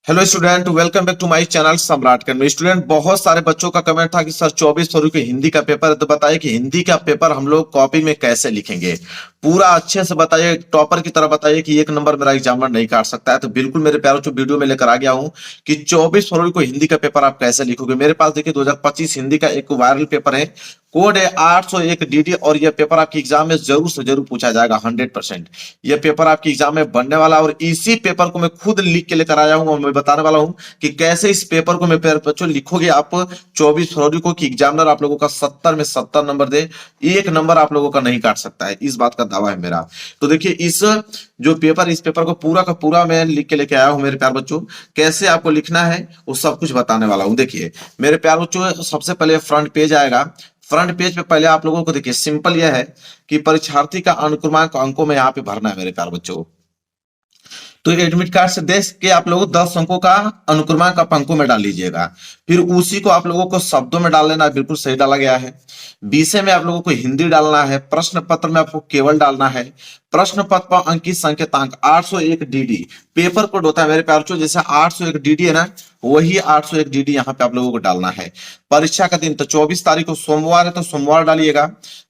Hello student, welcome back to my channel Samrat में। Student, बहुत सारे बच्चों का कमेंट था कि सर 24 फरवरी को हिंदी का पेपर है, तो बताइए कि हिंदी का पेपर हम लोग कॉपी में कैसे लिखेंगे। पूरा अच्छे से बताइए, टॉपर की तरह बताइए कि एक नंबर मेरा एग्जामिनर नहीं काट सकता है। तो बिल्कुल मेरे प्यारों, जो वीडियो में लेकर आ गया हूँ कि 24 फरवरी को हिंदी का पेपर आप कैसे लिखोगे। मेरे पास देखिए 2025 हिंदी का एक वायरल पेपर है, कोड है 801 डीडी, और यह पेपर आपके एग्जाम में जरूर से जरूर पूछा जाएगा 100%। यह पेपर आपके एग्जाम में बनने वाला है और इसी पेपर को मैं खुद लिख के लेकर आया हूं और मैं बताने वाला हूं कि कैसे इस पेपर को मैं बच्चों लिखोगे आप 24 फरवरी को, कि एग्जामिनर आप लोगों का 70 में 70 नंबर दे, एक नंबर आप लोगों का नहीं काट सकता है। इस बात का दावा है मेरा। तो देखिए इस पेपर को पूरा का पूरा मैं लिख के लेके आया हूं मेरे प्यार बच्चों। कैसे आपको लिखना है वो सब कुछ बताने वाला हूं। देखिए मेरे प्यार बच्चों, सबसे पहले फ्रंट पेज आएगा। फ्रंट पेज पे पहले आप लोगों को देखिए सिंपल यह है कि परीक्षार्थी का अनुक्रमांक अंकों में यहाँ पे भरना है मेरे प्यार बच्चों। तो एडमिट कार्ड से देख के आप लोगों 10 अंकों का अनुक्रमांक आप अंकों में डाल लीजिएगा। फिर उसी को आप लोगों को शब्दों में डाल लेना है, बिल्कुल सही डाला गया है। विषय में आप लोगों को हिंदी डालना है। प्रश्न पत्र में आपको केवल डालना है प्रश्न पत्र पर अंकित संकेतांक 801 डीडी। पेपर कोड होता है मेरे प्यारों, जैसे 801 डीडी है ना, वही 801 डीडी यहाँ पे आप लोगों को डालना है। परीक्षा का दिन तो 24 तारीख को सोमवार है, तो सोमवार डालिएगा।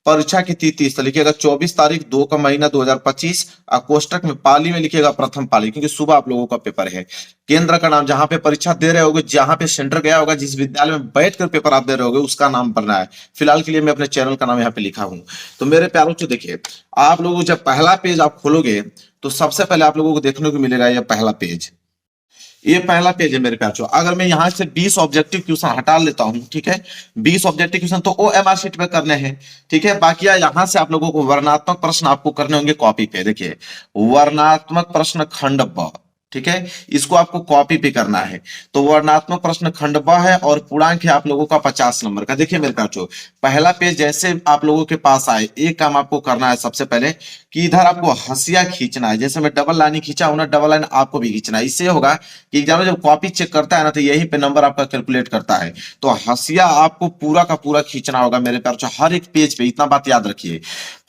परीक्षा की तिथि तो लिखिएगा 24 तारीख 2 का महीना 2025। कोष्टक में पाली में लिखिएगा प्रथम पाली, क्योंकि सुबह आप लोगों का पेपर है। केंद्र का नाम, जहां पे परीक्षा दे रहे होगे, जहां पे सेंटर गया होगा, जिस विद्यालय में बैठकर पेपर आप दे रहे होगे, उसका नाम भरना है। फिलहाल के लिए मैं अपने चैनल का नाम यहाँ पे लिखा हूं। तो मेरे प्यारों से देखिए, आप लोगों को जब पहला पेज आप खोलोगे तो सबसे पहले आप लोगों को देखने को मिलेगा यह पहला पेज। ये पहला पेज है मेरे प्यार। अगर मैं यहां से 20 ऑब्जेक्टिव क्वेश्चन हटा लेता हूं, ठीक है, 20 ऑब्जेक्टिव क्वेश्चन तो OMR शीट पे करने हैं, ठीक है। बाकी यहां से आप लोगों को वर्णात्मक प्रश्न आपको करने होंगे कॉपी पे। देखिए वर्णात्मक प्रश्न खंड ब, ठीक है, इसको आपको कॉपी पे करना है। तो वर्णात्मक प्रश्न खंड ब है और पूर्णांक है आप लोगों का 50 नंबर का। देखिए मेरे प्यार, पहला पेज जैसे आप लोगों के पास आए, एक काम आपको करना है सबसे पहले कि इधर आपको हंसिया खींचना है। जैसे मैं डबल लाइन खींचा हूं ना, डबल लाइन आपको भी खींचना है। इससे होगा कि एग्जामिनर जब कॉपी चेक करता है ना, तो यही पे नंबर आपका कैलकुलेट करता है। तो हंसिया आपको पूरा का पूरा खींचना होगा मेरे प्यार, हर एक पेज पे। इतना बात याद रखिए।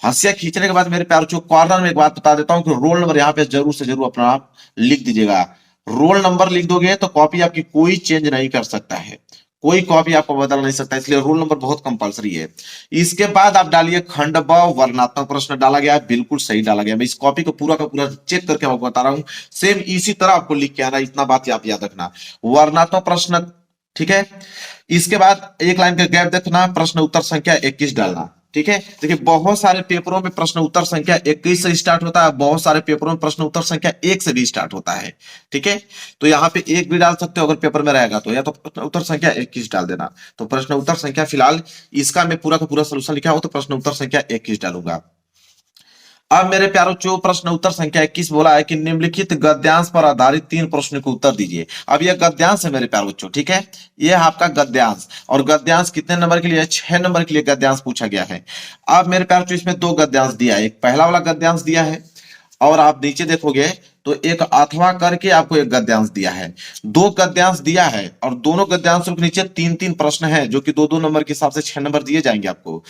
हंसिया खींचने के बाद मेरे प्यार, कॉर्नर में एक बात बता देता हूं कि रोल नंबर यहाँ पे जरूर से जरूर अपना आप लिख दीजिएगा। रोल नंबर लिख दोगे तो कॉपी आपकी कोई चेंज नहीं कर सकता है, कोई कॉपी आपको बदल नहीं सकता, इसलिए रोल नंबर बहुत कंपलसरी है। इसके बाद आप डालिए खंड ब, वर्णात्मक प्रश्न डाला गया है, बिल्कुल सही डाला गया। मैं इस कॉपी को पूरा का पूरा चेक करके आपको बता रहा हूं। सेम इसी तरह आपको लिख के आना, इतना बात आप याद रखना। वर्णात्मक प्रश्न, ठीक है। इसके बाद एक लाइन का गैप देखना, प्रश्न उत्तर संख्या 21 डालना, ठीक है। देखिए बहुत सारे पेपरों में प्रश्न उत्तर संख्या 21 से स्टार्ट होता है, बहुत सारे पेपरों में प्रश्न उत्तर संख्या 1 से भी स्टार्ट होता है, ठीक है। तो यहाँ पे एक भी डाल सकते हो अगर पेपर में रहेगा तो, या तो प्रश्न उत्तर संख्या 21 डाल देना। तो प्रश्न उत्तर संख्या, फिलहाल इसका मैं पूरा का पूरा सोल्यूशन लिखा हूं, तो प्रश्न उत्तर संख्या 21 डालूंगा। अब मेरे प्यारों, जो प्रश्न उत्तर संख्या 21 बोला है कि निम्नलिखित गद्यांश पर आधारित 3 प्रश्नों को उत्तर दीजिए। अब यह गद्यांश है मेरे प्यारे बच्चों, ठीक है, यह आपका गद्यांश। और गद्यांश कितने नंबर के लिए? 6 नंबर के लिए गद्यांश पूछा गया है। अब मेरे प्यारे, इसमें 2 गद्यांश दिया है, एक पहला वाला गद्यांश दिया है, और आप नीचे देखोगे तो एक अथवा करके आपको एक गद्यांश दिया है। 2 गद्यांश दिया है और दोनों गद्यांशों के नीचे 3-3 प्रश्न है, जो कि 2-2 नंबर के हिसाब से 6 नंबर दिए जाएंगे आपको।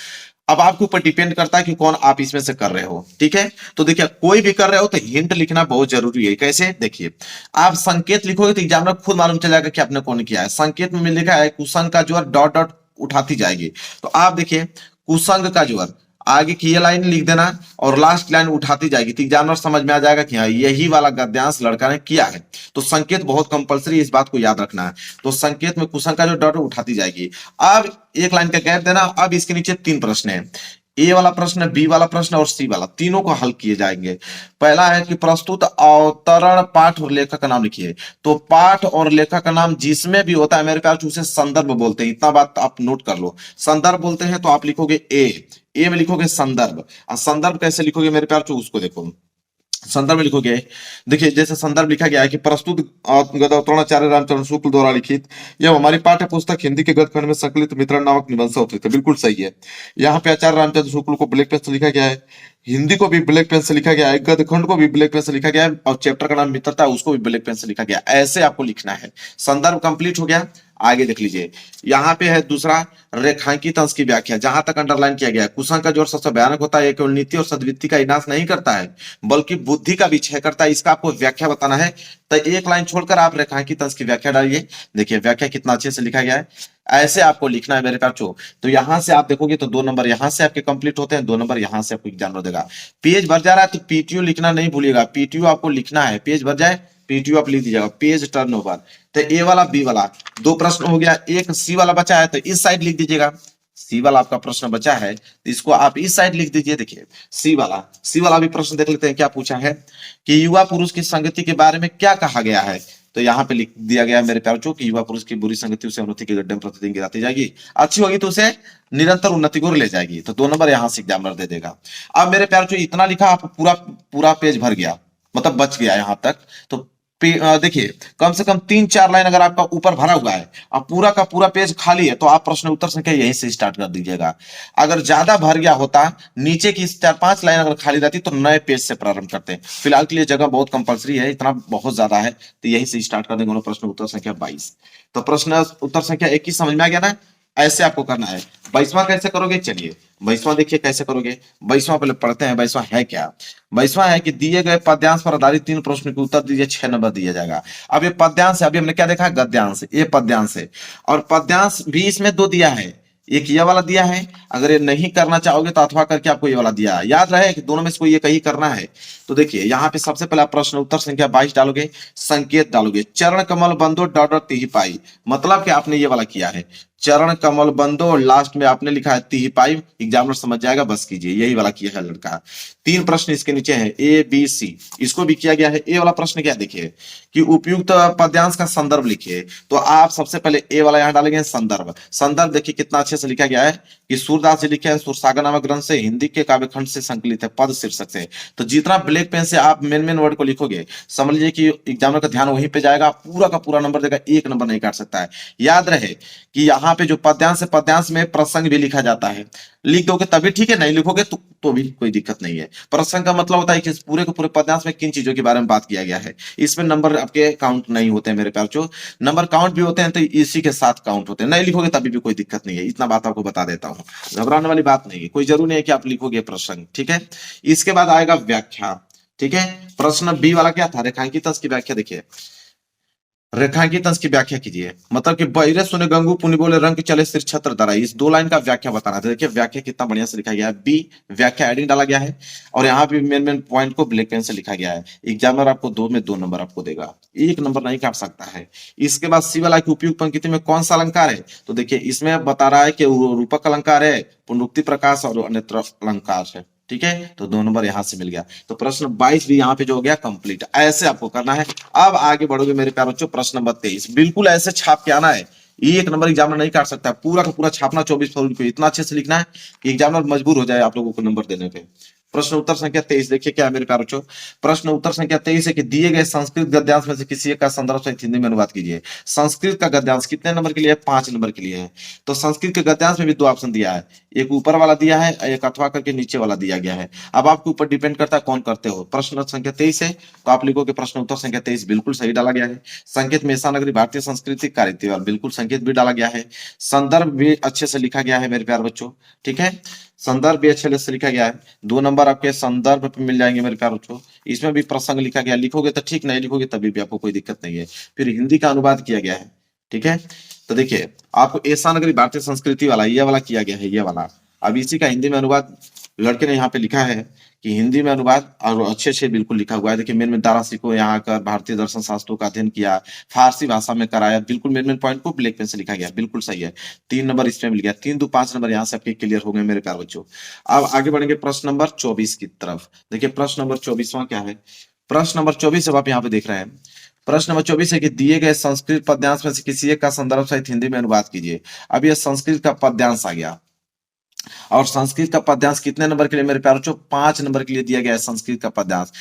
अब आपके ऊपर डिपेंड करता है कि कौन आप इसमें से कर रहे हो, ठीक है। तो देखिए कोई भी कर रहे हो तो हिंट लिखना बहुत जरूरी है। कैसे? देखिए आप संकेत लिखोगे तो एग्जामिनर खुद मालूम चल जाएगा कि आपने कौन किया है। संकेत में लिखा है कुसंग का ज्वर डॉट डॉट उठाती जाएगी, तो आप देखिए कुसंग का ज्वर, आगे की ये लाइन लिख देना और लास्ट लाइन उठाती जाएगी, तो एग्जामिनर समझ में आ जाएगा कि हाँ यही वाला गद्यांश लड़का ने किया है। तो संकेत बहुत कंपलसरी है, इस बात को याद रखना है। तो संकेत में कुसंग का जो डॉट उठाती जाएगी। अब एक लाइन का गैप देना। अब इसके नीचे 3 प्रश्न है, ए वाला प्रश्न, बी वाला प्रश्न और सी वाला, तीनों को हल किए जाएंगे। पहला है कि प्रस्तुत अवतरण पाठ और लेखक का नाम लिखिए। तो पाठ और लेखक का नाम जिसमें भी होता है मेरे प्यार, उसे संदर्भ बोलते हैं, इतना बात आप नोट कर लो। संदर्भ बोलते हैं तो आप लिखोगे ए में लिखोगे संदर्भ। और संदर्भ कैसे लिखोगे मेरे प्यार, उसको देखो। संदर्भ में लिखोगे, देखिए जैसे संदर्भ लिखा गया है कि प्रस्तुत गदावतरणाचार्य रामचरण शुक्ल द्वारा लिखित यह हमारी पाठ्य पुस्तक हिंदी के गद्य खंड में संकलित मित्रण नामक निबंध से होते थे। बिल्कुल सही है। यहाँ पे आचार्य रामचंद्र शुक्ल को ब्लैक पेन से लिखा गया है। हिंदी को भी ब्लैक पेन से लिखा गया है, गद्य खंड को भी ब्लैक पेन से लिखा गया है, और चैप्टर का नाम मित्रता है उसको भी ब्लैक पेन से लिखा गया है। ऐसे आपको लिखना है। संदर्भ कंप्लीट हो गया। आगे देख लीजिए, यहाँ पे है दूसरा, रेखांकित अंश की व्याख्या। जहां तक अंडरलाइन किया गया है, कुसंग का जोर सबसे भयानक होता है, केवल नीति और सद्वृत्ति का विनाश नहीं करता है बल्कि बुद्धि का भी क्षय करता है। इसका आपको व्याख्या बताना है, तो एक लाइन छोड़कर आप रेखांकित अंश की व्याख्या डालिए। देखिए व्याख्या कितना अच्छे से लिखा गया है। ऐसे आपको लिखना है मेरे बच्चों। तो यहां से आप देखोगे तो 2 नंबर यहां से आपके कंप्लीट होते हैं, 2 नंबर यहां से आपको एग्जाम देगा। पेज भर जा रहा है तो पीटीयू लिखना नहीं भूलिएगा, पीटीयू आपको लिखना है। पेज भर जाए पीटीयू आप लिख दीजिएगा, पेज टर्नओवर। तो ए वाला बी वाला 2 प्रश्न हो गया, एक सी वाला बचा है तो इस साइड लिख दीजिएगा। सी वाला आपका प्रश्न बचा है तो इसको आप इस साइड लिख दीजिए। देखिए सी वाला भी प्रश्न देख लेते हैं क्या पूछा है कि युवा पुरुष की संगति के बारे में क्या कहा गया है। तो यहाँ पे लिख दिया गया है मेरे प्यार बच्चों कि युवा पुरुष की बुरी संगति उसे उन्नति के गड्ढे में प्रतिदिन गिराती जाएगी, अच्छी होगी तो उसे निरंतर उन्नति को ले जाएगी। तो 2 नंबर यहाँ से एग्जामिनर दे देगा। अब मेरे प्यार बच्चों इतना लिखा, आप पूरा पूरा पेज भर गया, मतलब बच गया यहाँ तक। तो देखिए कम से कम 3-4 लाइन अगर आपका ऊपर भरा हुआ है और पूरा का पूरा पेज खाली है तो आप प्रश्न उत्तर संख्या यहीं से स्टार्ट कर दीजिएगा। अगर ज्यादा भर गया होता, नीचे की 4-5 लाइन अगर खाली रहती तो नए पेज से प्रारंभ करते हैं। फिलहाल के लिए जगह बहुत कंपलसरी है, इतना बहुत ज्यादा है, तो यहीं से स्टार्ट कर देंगे। प्रश्न उत्तर संख्या 22। तो प्रश्न उत्तर संख्या 21 समझ में आ गया ना। ऐसे आपको करना है। 22वां कैसे करोगे, चलिए 22वां देखिए कैसे करोगे। 22वां पहले पढ़ते हैं 22वां है क्या। 22वां है कि दिए गए पद्यांश पर आधारित 3 प्रश्न के उत्तर दीजिए, 6 नंबर दिया जाएगा। अब ये पद्यांश है, अभी हमने क्या देखा, गद्यांश, ये पद्यांश है। और पद्यांश भी इसमें 2 दिया है, एक ये वाला दिया है। अगर ये नहीं करना चाहोगे तो अथवा करके आपको ये वाला दिया है। याद रहे कि दोनों में से कोई एक ही करना है। तो देखिए यहाँ पे सबसे पहला प्रश्न उत्तर संख्या 22 डालोगे, संकेत डालोगे, चरण कमल बंदो डॉट डॉट तिही पाई, मतलब कि आपने ये वाला किया है, चरण कमल बंदो और लास्ट में आपने लिखा है तिही पाई। एग्जामिनर समझ जाएगा, बस कीजिए, यही वाला किया है लड़का। 3 प्रश्न इसके नीचे है, ए बी सी, इसको भी किया गया है। ए वाला प्रश्न क्या देखिए कि उपयुक्त पद्यांश का संदर्भ लिखिए। तो आप सबसे पहले ए वाला यहाँ डालेंगे, संदर्भ। संदर्भ देखिए कितना अच्छे से लिखा गया है कि सूरदास जी लिखे हैं, सुरसागर नामक ग्रंथ से, हिंदी के काव्यखंड से संकलित है, पद शीर्षक से। तो जितना ब्लैक पेन से आप मेन वर्ड को लिखोगे, समझ लीजिए कि एग्जामिनर का ध्यान वहीं पे जाएगा, पूरा का पूरा नंबर देगा, 1 नंबर नहीं काट सकता है। याद रहे कि यहाँ पे जो पद्यांश है, पद्यांश में प्रसंग भी लिखा जाता है। लिख दोगे तभी ठीक है, नहीं लिखोगे तो भी कोई दिक्कत नहीं है। प्रसंग का मतलब होता है कि पूरे के पूरे पद्यांश में किन चीजों के बारे में बात किया गया है। इसमें नंबर आपके काउंट नहीं होते हैं मेरे प्यार जो, नंबर काउंट भी होते हैं तो इसी के साथ काउंट होते हैं। नहीं लिखोगे तभी भी कोई दिक्कत नहीं है, इतना बात आपको बता देता हूँ, घबराने वाली बात नहीं है। कोई जरूरी नहीं है कि आप लिखोगे प्रसंग, ठीक है। इसके बाद आएगा व्याख्या, ठीक है। प्रश्न बी वाला क्या था, रेखांकित अंश की व्याख्या। देखिए रेखांकित अंश की व्याख्या कीजिए, मतलब कि बहिरे सुने गंगू पुनि बोले रंग चले सिर छत्र धराई, इस 2 लाइन का व्याख्या बताना था। देखिए व्याख्या कितना बढ़िया से लिखा गया है। बी व्याख्या एडिंग डाला गया है और यहाँ पे मेन पॉइंट को ब्लैक पेन से लिखा गया है। एग्जामिनर आपको 2 में 2 नंबर आपको देगा, 1 नंबर नहीं काट सकता है। इसके बाद सी वाला की उपयुक्त पंक्ति में कौन सा अलंकार है। तो देखिए इसमें बता रहा है कि रूपक अलंकार है, पुनरुक्ति प्रकाश और अन्यत्र अलंकार है, ठीक है। तो 2 नंबर यहां से मिल गया। तो प्रश्न 22 भी यहाँ पे जो हो गया कंप्लीट। ऐसे आपको करना है। अब आगे बढ़ोगे मेरे प्यारे बच्चों, प्रश्न नंबर 23 बिल्कुल ऐसे छाप के आना है। 1 नंबर एग्जामिनर नहीं काट सकता, पूरा का पूरा छापना 24 फरवरी को, इतना अच्छे से लिखना है कि एग्जामिनर मजबूर हो जाए आप लोगों को नंबर देने पे। प्रश्न उत्तर संख्या 23 देखिए क्या है मेरे प्यारे बच्चों। प्रश्न उत्तर संख्या 23 है कि दिए गए संस्कृत गद्यांश में से किसी एक का संदर्भ सहित हिंदी में अनुवाद कीजिए। संस्कृत का गद्यांश कितने नंबर के लिए है, 5 नंबर के लिए है। तो संस्कृत के गद्यांश में भी 2 ऑप्शन दिया है, एक ऊपर वाला दिया है, एक अथवा करके नीचे वाला दिया गया है। अब आपके ऊपर डिपेंड करता है कौन करते हो। प्रश्न संख्या 23 है तो आप लिखोगे प्रश्न उत्तर संख्या 23 बिल्कुल सही डाला गया है। संकेत में ईसा नगरी भारतीय संस्कृति कार्य बिल्कुल संकेत भी डाला गया है। संदर्भ भी अच्छे से लिखा गया है मेरे प्यारे बच्चों, ठीक है। संदर्भ भी अच्छे से लिखा गया है, 2 नंबर आपके संदर्भ पे मिल जाएंगे मेरे प्यारे बच्चों। इसमें भी प्रसंग लिखा गया, लिखोगे तो ठीक, नहीं लिखोगे तभी भी आपको कोई दिक्कत नहीं है। फिर हिंदी का अनुवाद किया गया है, ठीक है। तो देखिए आपको ऐसा नगरी भारतीय संस्कृति वाला ये वाला किया गया है, ये वाला। अब इसी का हिंदी में अनुवाद लड़के ने यहाँ पे लिखा है कि हिंदी में अनुवाद, और अच्छे से बिल्कुल लिखा हुआ है। देखिए मेन दारासी को यहाँ आकर भारतीय दर्शन शास्त्रों का अध्ययन किया, फारसी भाषा में कराया, बिल्कुल मेन पॉइंट को ब्लैक पेन से लिखा गया, बिल्कुल सही है। 3 नंबर इसमें मिल गया, 3 2 5 नंबर यहाँ से आपके क्लियर हो गए मेरे प्यारे बच्चों। अब आगे बढ़ेंगे प्रश्न नंबर 24 की तरफ। देखिए प्रश्न नंबर 24वां क्या है। प्रश्न नंबर 24 अब आप यहाँ पे देख रहे हैं। प्रश्न नंबर 24 है कि दिए गए संस्कृत पद्यांश में से किसी एक का संदर्भ सहित हिंदी में अनुवाद कीजिए। अब यह संस्कृत का पद्यांश आ गया, और संस्कृत का पद्यांश कितने नंबर के लिए मेरे प्यारे बच्चों? 5 नंबर के लिए दिया गया है संस्कृत का पद्यांश।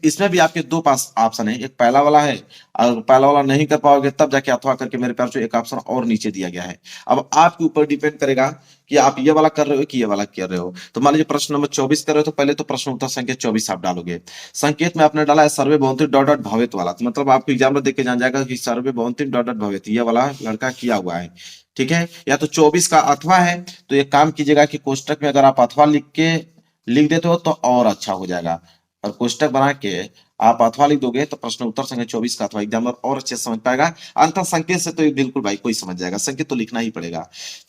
इसमें भी आपके दो पास ऑप्शन है, एक पहला वाला है, और पहला वाला नहीं कर पाओगे तब जाके अथवा करके मेरे प्यारे बच्चों एक ऑप्शन और नीचे दिया गया है। अब आपके ऊपर डिपेंड करेगा कि आप ये वाला कर रहे हो कि ये वाला कर रहे हो। तो मान लीजिए प्रश्न नंबर 24 कर रहे हो, तो पहले तो प्रश्न उत्तर संख्या 24 आप डालोगे। संकेत में आपने डाला है सर्वे भवन्ति डॉट डॉट भवेत वाला, तो मतलब आपको एग्जाम में देख के जान जाएगा कि सर्वे भवन्ति डॉट डॉट भवेत ये वाला लड़का किया हुआ है। ठीक है, या तो 24 का अथवा है, तो एक काम कीजिएगा कि कोष्टक में अगर आप अथवा लिख देते हो तो और अच्छा हो जाएगा। और कोष्टक बना के आप अथवा लिख दोगे तो प्रश्न उत्तर संख्या 24 का अथवा एग्जामिनर और अच्छे से समझ पाएगा। अंततः संकेत से तो ये बिल्कुल भाई कोई समझ जाएगा, संकेत तो लिखना ही पड़ेगा।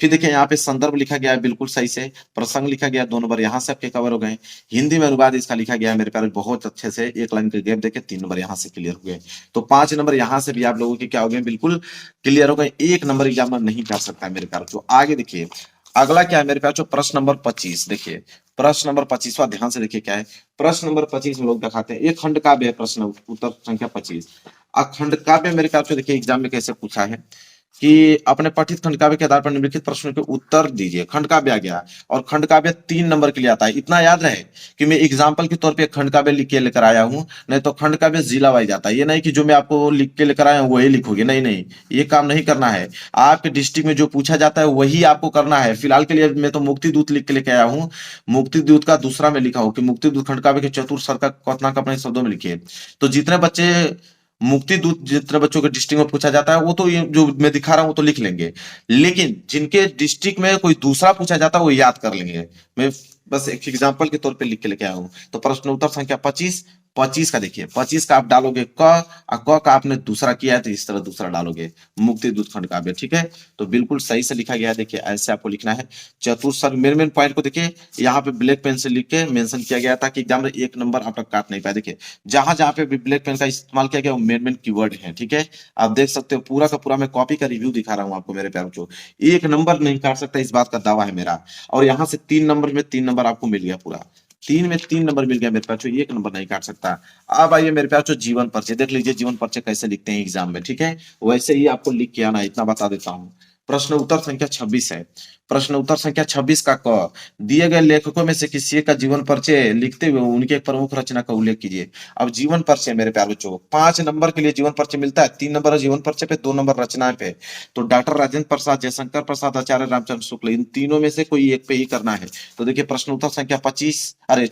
फिर देखिए यहाँ पे संदर्भ लिखा गया है बिल्कुल सही से, प्रसंग लिखा गया 2 नंबर यहाँ से आपके कवर हो गए। हिंदी में अनुवाद इसका लिखा गया है मेरे प्यारे बहुत अच्छे से, एक लाइन के गैप देके 3 नंबर यहाँ से क्लियर हो गए। तो 5 नंबर यहाँ से भी आप लोगों के क्या हो गए, बिल्कुल क्लियर हो गए। 1 नंबर एग्जामिनर नहीं कर सकता है मेरे प्यारे। जो आगे देखिए अगला क्या है मेरे प्यारे, प्रश्न नंबर 25 देखिए। प्रश्न नंबर 25वां ध्यान से देखिए क्या है। प्रश्न नंबर 25 में लोग दिखाते हैं एक खंड काव्य है, प्रश्न उत्तर संख्या 25। अखंड काव्य मेरे ख्याल से देखिए एग्जाम में कैसे पूछा है कि अपने पठित खंड काव्य के आधार पर निम्नलिखित प्रश्नों के उत्तर दीजिए। खंड काव्य आ गया, और खंड काव्य 3 नंबर के लिए आता है। इतना याद रहे कि मैं एग्जाम्पल के तौर पे खंड काव्य लिख के लेकर आया हूं, नहीं तो खंड काव्य जिला वाइज आता है। ये नहीं कि जो मैं आपको लिख के लेकर आया हूं वही लिखोगे, नहीं नहीं, ये काम नहीं करना है। आपके डिस्ट्रिक्ट में जो पूछा जाता है वही आपको करना है। फिलहाल के लिए मैं तो मुक्ति दूत लिख के लेके आया हूँ। मुक्ति दूत का दूसरा में लिखा हो कि मुक्ति दूत खंड काव्य के चतुर सर का कथना का अपने शब्दों में लिखिए। तो जितने बच्चे मुक्ति दूत जितने बच्चों के डिस्ट्रिक्ट में पूछा जाता है वो तो ये जो मैं दिखा रहा हूं वो तो लिख लेंगे, लेकिन जिनके डिस्ट्रिक्ट में कोई दूसरा पूछा जाता है वो याद कर लेंगे। मैं बस एक एग्जांपल के तौर पे लिख के लेके आया हूं। तो प्रश्न उत्तर संख्या 25 का देखिए, 25 का आप डालोगे क, और क का आपने दूसरा किया है तो इस तरह दूसरा डालोगे, मुक्ति दूत खंड काव्य। ठीक है, तो बिल्कुल सही से लिखा गया है। देखिए ऐसे आपको लिखना है। चतुर मेन पॉइंट को देखिए यहाँ पे ब्लैक पेन से लिख के मेंशन किया गया ताकि एग्जाम में 1 नंबर आप तक काट नहीं पाए। देखिए जहां जहां पे भी ब्लैक पेन का इस्तेमाल किया गया वो मेन कीवर्ड है। ठीक है, आप देख सकते हो पूरा का पूरा मैं कॉपी का रिव्यू दिखा रहा हूं आपको मेरे प्यारों को। 1 नंबर नहीं काट सकता, इस बात का दावा है मेरा। और यहाँ से 3 नंबर में 3 नंबर आपको मिल गया, पूरा 3 में 3 नंबर मिल गया मेरे पास, 1 नंबर नहीं काट सकता। अब आइए मेरे पास जीवन परिचय देख लीजिए, जीवन परिचय कैसे लिखते हैं एग्जाम में। ठीक है, वैसे ही आपको लिख के आना, इतना बता देता हूँ। प्रश्न उत्तर संख्या 26 है। प्रश्न उत्तर संख्या 26 का क, दिए गए लेखकों में से किसी एक का जीवन परिचय लिखते हुए उनके एक प्रमुख रचना का उल्लेख कीजिए। अब जीवन परिचय मेरे प्यारे बच्चों 5 नंबर के लिए जीवन परिचय मिलता है, 3 नंबर जीवन परिचय पे, 2 नंबर रचनाएं पे। तो डॉक्टर राजेंद्र प्रसाद, जयशंकर प्रसाद, आचार्य रामचंद्र शुक्ल, इन तीनों में से कोई एक पे ही करना है। तो देखिए प्रश्न उत्तर संख्या 26 और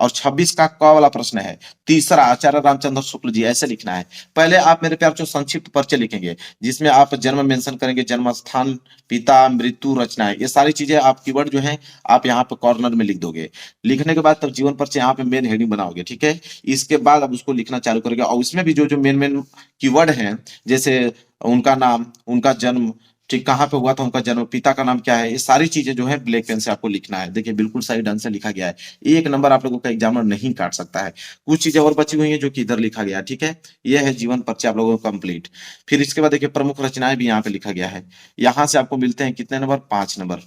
26 का क वाला प्रश्न है, तीसरा आचार्य रामचंद्र शुक्ल जी, ऐसे लिखना है। पहले आप मेरे प्यार संक्षिप्त परिचय लिखेंगे जिसमें आप जन्म मेंशन करेंगे, जन्म स्थान, पिता, मृत्यु, रचनाएं, ये सारी चीजें आप कीवर्ड जो है आप यहाँ पे कॉर्नर में लिख दोगे। लिखने के बाद तब जीवन परिचय यहाँ पे मेन हेडिंग बनाओगे। ठीक है, इसके बाद अब उसको लिखना चालू करोगे और उसमें भी जो जो मेन कीवर्ड है, जैसे उनका नाम, उनका जन्म, ठीक कहाँ पे हुआ था उनका जन्म, पिता का नाम क्या है, ये सारी चीजें जो है ब्लैक पेन से आपको लिखना है। देखिए बिल्कुल सही ढंग से लिखा गया है। 1 नंबर आप लोगों का एग्जामिनर नहीं काट सकता है। कुछ चीजें और बची हुई हैं जो कि इधर लिखा गया है। ठीक है, ये है जीवन परिचय आप लोगों को कंप्लीट। फिर इसके बाद देखिए प्रमुख रचनाएं भी यहाँ पे लिखा गया है। यहाँ से आपको मिलते हैं कितने नंबर, 5 नंबर।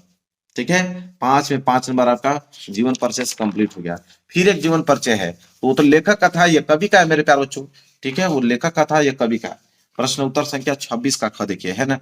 ठीक है, 5 में 5 नंबर आपका जीवन परिचय कंप्लीट हो गया। फिर एक जीवन परिचय है, तो वो तो लेखक का था, ये कवि का है मेरे प्यारे बच्चों। ठीक है, वो लेखक का था, ये कवि का। प्रश्न उत्तर संख्या 26 का ख देखिए, है ना,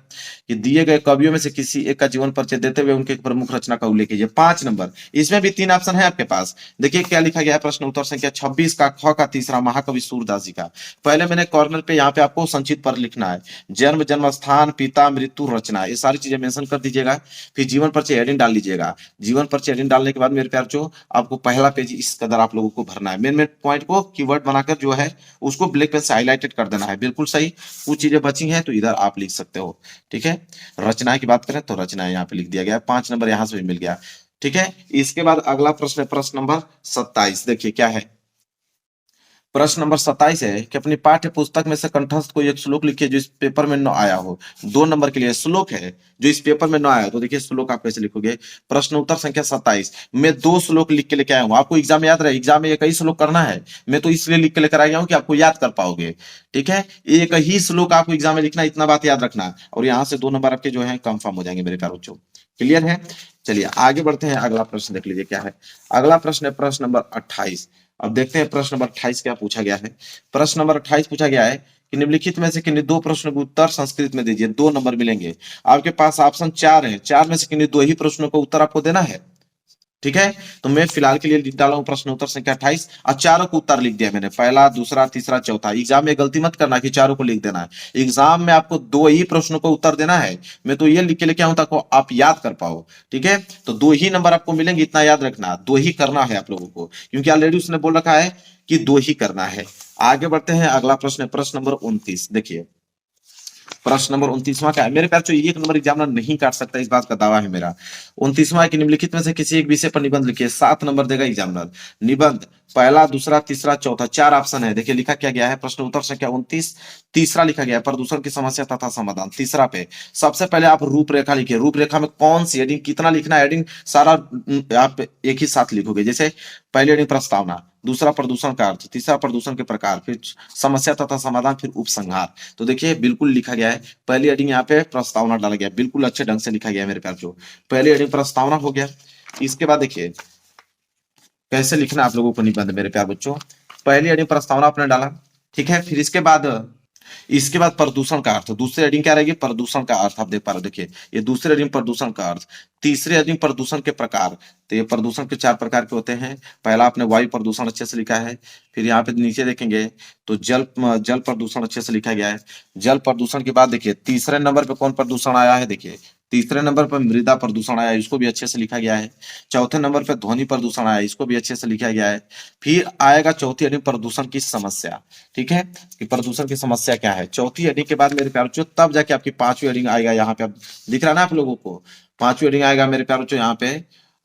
कि दिए गए कवियों में से किसी एक का जीवन परिचय देते हुए उनके प्रमुख रचना का उल्लेख कीजिए। 5 नंबर, इसमें भी 3 ऑप्शन है आपके पास। देखिए क्या लिखा गया है, प्रश्न उत्तर संख्या 26 का ख का तीसरा, महाकवि सूरदास जी का। पहले मैंने कॉर्नर पे यहाँ पे आपको संक्षिप्त पर लिखना है, जन्म, जन्म स्थान, पिता, मृत्यु, रचना, ये सारी चीजें मेंशन कर दीजिएगा। फिर जीवन परिचय हेडिंग डाल लीजिएगा। जीवन परिचय हेडिंग डालने के बाद मेरे प्यार जो आपको पहला पेज इस कदर आप लोगों को भरना है। मेन पॉइंट को कीवर्ड बनाकर जो है उसको ब्लैक पेन से हाईलाइटेड कर देना है। बिल्कुल सही, कुछ चीजें बची हैं तो इधर आप लिख सकते हो। ठीक है, रचनाएं की बात करें तो रचनाएं यहाँ पे लिख दिया गया है, 5 नंबर यहाँ से भी मिल गया। ठीक है, इसके बाद अगला प्रश्न है प्रश्न नंबर 27। देखिए क्या है, प्रश्न नंबर 27 है कि अपनी पाठ्य पुस्तक में से कंठस्थ कोई एक श्लोक लिखिए जो इस पेपर में न आया हो। 2 नंबर के लिए श्लोक है जो इस पेपर में न आया हो। तो देखिए श्लोक आप कैसे लिखोगे। प्रश्न उत्तर संख्या 27 मैं 2 श्लोक लिख के लेके आया हूं। आपको एग्जाम याद रहे, एग्जाम में एक ही श्लोक करना है, मैं तो इसलिए लिख के लेकर आया हूं कि आपको याद कर पाओगे। ठीक है, एक ही श्लोक आपको एग्जाम में लिखना, इतना बात याद रखना, और यहाँ से 2 नंबर आपके जो है कंफर्म हो जाएंगे मेरे प्यारे बच्चों। क्लियर है, चलिए आगे बढ़ते हैं। अगला प्रश्न देख लीजिए क्या है। अगला प्रश्न है प्रश्न नंबर 28। अब देखते हैं प्रश्न नंबर 28 क्या पूछा गया है। प्रश्न नंबर 28 पूछा गया है कि निम्नलिखित में से किन्हीं 2 प्रश्नों के उत्तर संस्कृत में दीजिए, 2 नंबर मिलेंगे। आपके पास ऑप्शन 4 है, 4 में से किन्हीं 2 ही प्रश्नों का उत्तर आपको देना है। ठीक है, तो मैं फिलहाल के लिए लिख डाला हूं प्रश्न उत्तर संख्या 28 और चारों को उत्तर लिख दिया मैंने, पहला, दूसरा, तीसरा, चौथा। एग्जाम में गलती मत करना कि चारों को लिख देना है, एग्जाम में आपको 2 ही प्रश्नों को उत्तर देना है। मैं तो ये लिख के लेके आऊं ताकि आप याद कर पाओ। ठीक है, तो 2 ही नंबर आपको मिलेंगे, इतना याद रखना, 2 ही करना है आप लोगों को, क्योंकि ऑलरेडी उसने बोल रखा है कि 2 ही करना है। आगे बढ़ते हैं, अगला प्रश्न है प्रश्न नंबर 29। देखिए प्रश्न नंबर 29वां क्या है मेरे प्यार, जो 1 नंबर एग्जामिनर नहीं काट सकता, इस बात का दावा है मेरा। 29वां है कि निम्नलिखित में से किसी एक विषय पर निबंध लिखिए, 7 नंबर देगा एग्जामिनर। निबंध पहला, दूसरा, तीसरा, चौथा, 4 ऑप्शन है। देखिए लिखा क्या गया है, प्रश्न उत्तर संख्या 29, तीसरा लिखा गया है प्रदूषण की समस्या तथा समाधान। तीसरा पे सबसे पहले आप रूपरेखा लिखिए, रूपरेखा में कौन सी हेडिंग कितना लिखना है, हेडिंग सारा आप एक ही साथ लिखोगे। जैसे पहली हेडिंग प्रस्तावना, दूसरा प्रदूषण का अर्थ, तीसरा प्रदूषण के प्रकार, फिर समस्या तथा समाधान, फिर उपसंहार। तो देखिए बिल्कुल लिखा गया है, पहली हेडिंग यहाँ पे प्रस्तावना डाला गया, बिल्कुल अच्छे ढंग से लिखा गया है मेरे प्यार। जो पहली हेडिंग प्रस्तावना हो गया, इसके बाद देखिए कैसे लिखना आप लोगों को निबंध मेरे प्यार बच्चों। पहली हेडिंग प्रस्तावना आपने डाला, ठीक है, फिर इसके बाद प्रदूषण का अर्थ, दूसरी हेडिंग क्या रहेगी, प्रदूषण का अर्थ। आप देख पा रहे हो, देखिए ये दूसरी हेडिंग प्रदूषण का अर्थ, तीसरी हेडिंग प्रदूषण के प्रकार। तो ये प्रदूषण के 4 प्रकार के होते हैं। पहला आपने वायु प्रदूषण अच्छे से लिखा है, फिर यहाँ पे नीचे देखेंगे तो जल प्रदूषण अच्छे से लिखा गया है। जल प्रदूषण के बाद देखिए तीसरे नंबर पे कौन प्रदूषण आया है, देखिए तीसरे नंबर पर मृदा प्रदूषण आया है, इसको भी अच्छे से लिखा गया है। चौथे नंबर पे ध्वनि प्रदूषण आया है, इसको भी अच्छे से लिखा गया है। फिर आएगा चौथी हेडिंग प्रदूषण की समस्या। ठीक है, कि प्रदूषण की समस्या क्या है। चौथी हेडिंग के बाद मेरे प्यारों तब जाके आपकी 5वीं हेडिंग आएगा। यहाँ पे अब दिख रहा है ना आप लोगों को, 5वीं हेडिंग आएगा मेरे प्यारों यहाँ पे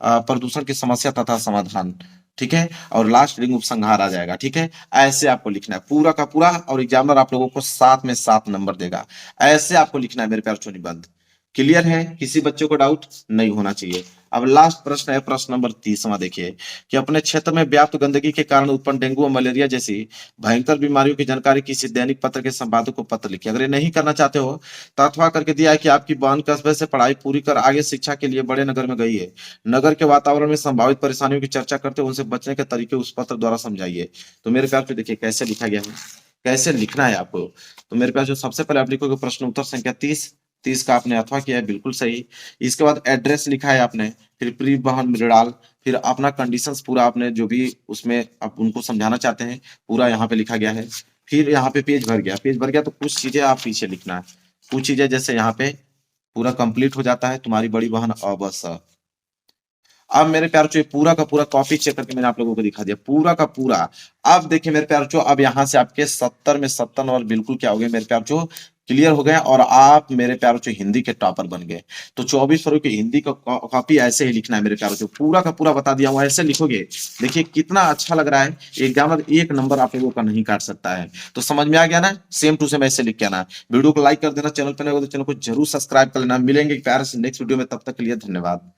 प्रदूषण की समस्या तथा समाधान। ठीक है, और लास्ट हेडिंग उपसंहार आ जाएगा। ठीक है, ऐसे आपको लिखना है पूरा का पूरा, और एग्जामिनर आप लोगों को 7 में 7 नंबर देगा। ऐसे आपको लिखना है मेरे प्यारों निबंध। क्लियर है, किसी बच्चे को डाउट नहीं होना चाहिए। अब लास्ट प्रश्न है प्रश्न नंबर 30वां। देखिए कि अपने क्षेत्र में व्याप्त गंदगी के कारण उत्पन्न डेंगू और मलेरिया जैसी भयंकर बीमारियों की जानकारी किसी दैनिक पत्र के संपादक को पत्र लिखिए। अगर ये नहीं करना चाहते हो तो अथवा करके दिया है कि आपकी बहन कस्बे से पढ़ाई पूरी कर आगे शिक्षा के लिए बड़े नगर में गई है। नगर के वातावरण में संभावित परेशानियों की चर्चा करते हुए उनसे बचने के तरीके उस पत्र द्वारा समझाइए। तो मेरे प्यार पे देखिए कैसे लिखा गया है, कैसे लिखना है आपको। तो मेरे प्यार जो सबसे पहले आप लिखोगे प्रश्न उत्तर संख्या 30 का आपने अथवा किया है, बिल्कुल सही। इसके बाद एड्रेस लिखा है आपने, फिर परिवहन मृणाल, फिर अपना कंडीशंस पूरा आपने जो भी उसमें आप उनको समझाना चाहते हैं पूरा यहाँ पे लिखा गया है। फिर यहाँ पे पेज भर गया, पेज भर गया तो कुछ चीजें आप पीछे लिखना है, कुछ चीजें जैसे यहाँ पे पूरा कंप्लीट हो जाता है तुम्हारी बड़ी बहन अबस। अब मेरे प्यार चो पूरा का पूरा कॉपी चेक करके मैंने आप लोगों को दिखा दिया पूरा का पूरा। अब देखिए मेरे प्यार चो अब यहाँ से आपके 70 में 70 नंबर बिल्कुल क्या हो गए मेरे प्यार चो, क्लियर हो गए, और आप मेरे प्यारों से हिंदी के टॉपर बन गए। तो 24 फरवरी की हिंदी का कॉपी ऐसे ही लिखना है मेरे प्यारों से, पूरा का पूरा बता दिया हूँ, ऐसे लिखोगे। देखिए कितना अच्छा लग रहा है, एग्जामिनर 1 नंबर आप लोगों का नहीं काट सकता है। तो समझ में आ गया ना, सेम टू सेम ऐसे लिख के आना। वीडियो को लाइक कर देना, चैनल पर नए हो तो चैनल को जरूर सब्सक्राइब कर लेना। मिलेंगे प्यारे से नेक्स्ट वीडियो में, तब तक के लिए धन्यवाद।